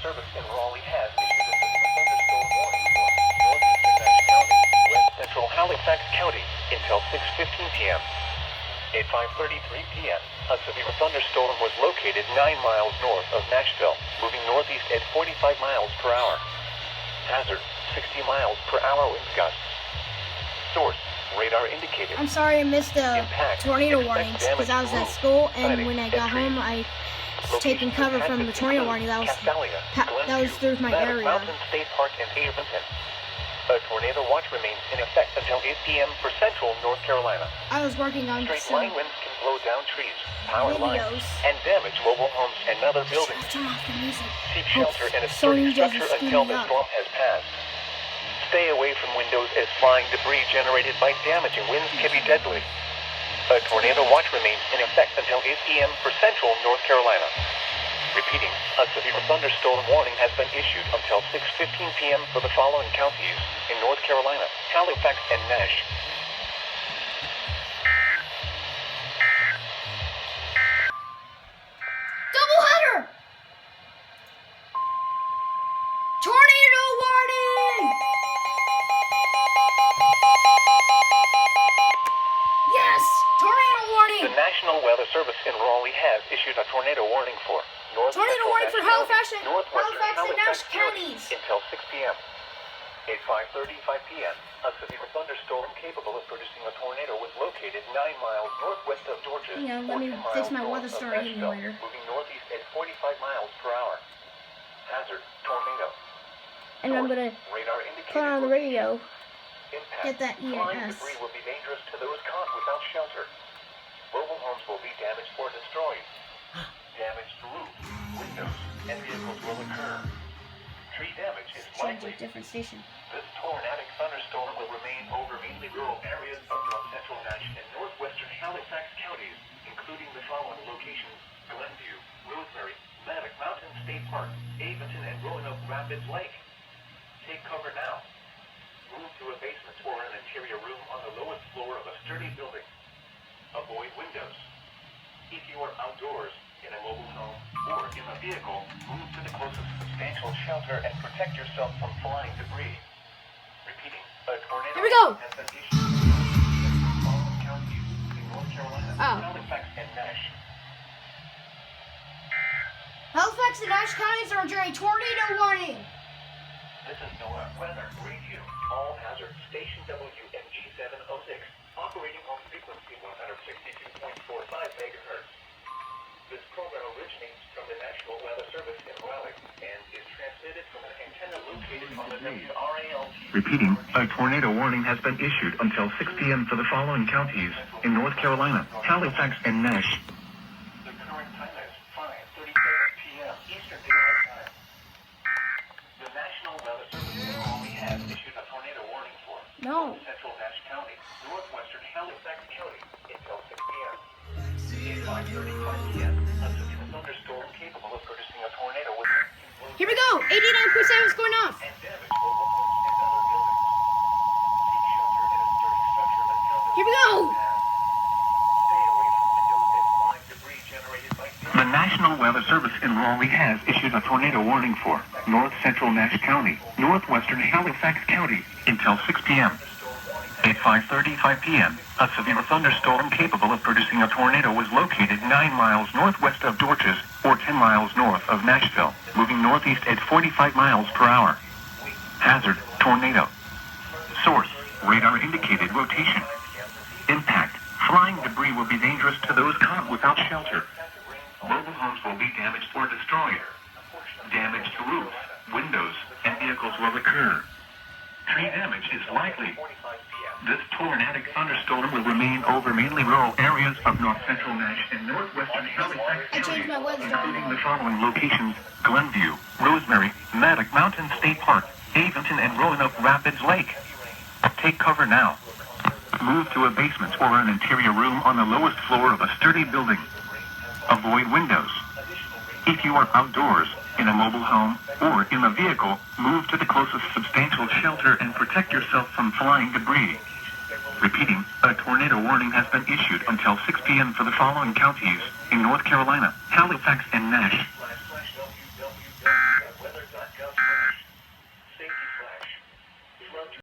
Service in Raleigh has issued a thunderstorm warning for northeastern Nash County, west central Halifax County until 6:15 p.m. At 5:33 p.m., a severe thunderstorm was located 9 miles north of Nashville, moving northeast at 45 miles per hour. Hazard, 60 miles per hour wind gusts. Source, radar indicated. I'm sorry I missed the Impact, tornado warnings because I was at school, and when I got home, I was taking cover from the tornado warning that was through my area. Mountain State Park and Avonton. A tornado watch remains in effect until 8 p.m. for central North Carolina. I was working on Straight some line winds can blow down trees, power lines, videos. and damage mobile homes and other buildings. Turn off the music. Seek shelter in a Sony sturdy doesn't structure screw until me the up. storm has passed. Stay away from windows as flying debris generated by damaging winds can be deadly. A tornado watch remains in effect until 8 p.m. for central North Carolina. Repeating, a severe thunderstorm warning has been issued until 6:15 p.m. for the following counties in North Carolina, Halifax, and Nash. Doubleheader! Tornado warning! Yes! Tornado warning! The National Weather Service in Raleigh has issued a tornado warning for Tornado warning for Halifax and Nash County counties until 6 p.m. At 5:35 p.m., a severe thunderstorm capable of producing a tornado was located 9 miles northwest of Georgia. Hang on, let me 14 fix miles my north weather of story Nashville, emulator. moving northeast at 45 miles per hour. Hazard, tornado. And I'm gonna Radar indicated put on the radio. impact. Get that Flying EAS. debris will be dangerous to those caught without shelter. Mobile homes will be damaged or destroyed. Damage to roof, windows, and vehicles will occur. Tree damage is Change likely. a different station. This tornadic thunderstorm will remain over mainly rural areas of north central Nash and northwestern Halifax counties, including the following locations: Glenview, Rosemary, Maddox Mountain State Park, Avonton, and Roanoke Rapids Lake. Take cover now. Move to a basement or an interior room on the lowest floor of a sturdy building. Avoid windows. If you are outdoors, in a mobile home, or in a vehicle, move to the closest substantial shelter and protect yourself from flying debris. Repeating, a tornado Here we go. has been issued in following counties in North Carolina, Halifax, and Nash. Halifax and Nash counties are under a tornado warning. This is NOAA Weather Radio. All hazard station WMG 706, operating on frequency 162.45 megahertz. This program originates from the National Weather Service in Raleigh and is transmitted from an antenna located on the WRAL. Repeating, a tornado warning has been issued until 6 p.m. for the following counties in North Carolina, Halifax, and Nash. The current time is 5:37 p.m. Eastern Daylight Time. The National Weather Service in Raleigh has issued a tornado warning for central Nash County, northwestern Halifax County until 6 p.m. At 5:35 p.m., a severe thunderstorm capable of producing a tornado with Here we go. 89.7 is going off. and damage mobile homes and other buildings. Seek shelter in a sturdy structure until the Here we go. Stay away from windows and flying debris generated by the National Weather Service in Raleigh has issued a tornado warning for north central Nash County, northwestern Halifax County until 6 p.m. At 5:35 p.m., a severe thunderstorm capable of producing a tornado was located 9 miles northwest of Georges, or 10 miles north of Nashville, moving northeast at 45 miles per hour. Hazard, tornado. Source, radar indicated rotation. Impact, flying debris will be dangerous to those caught without shelter. Mobile homes will be damaged or destroyed. Damage to roofs, windows, and vehicles will occur. Tree damage is likely. This tornadic thunderstorm will remain over mainly rural areas of north central Nash and northwestern Halifax I changed counties, my weather including the story. following locations: Glenview, Rosemary, Maddox Mountain State Park, Avonton, and Roanoke Rapids Lake. Take cover now. Move to a basement or an interior room on the lowest floor of a sturdy building. Avoid windows. If you are outdoors, in a mobile home, or in a vehicle, move to the closest substantial shelter and protect yourself from flying debris. Repeating, a tornado warning has been issued until 6 p.m. for the following counties in North Carolina, Halifax, and Nash.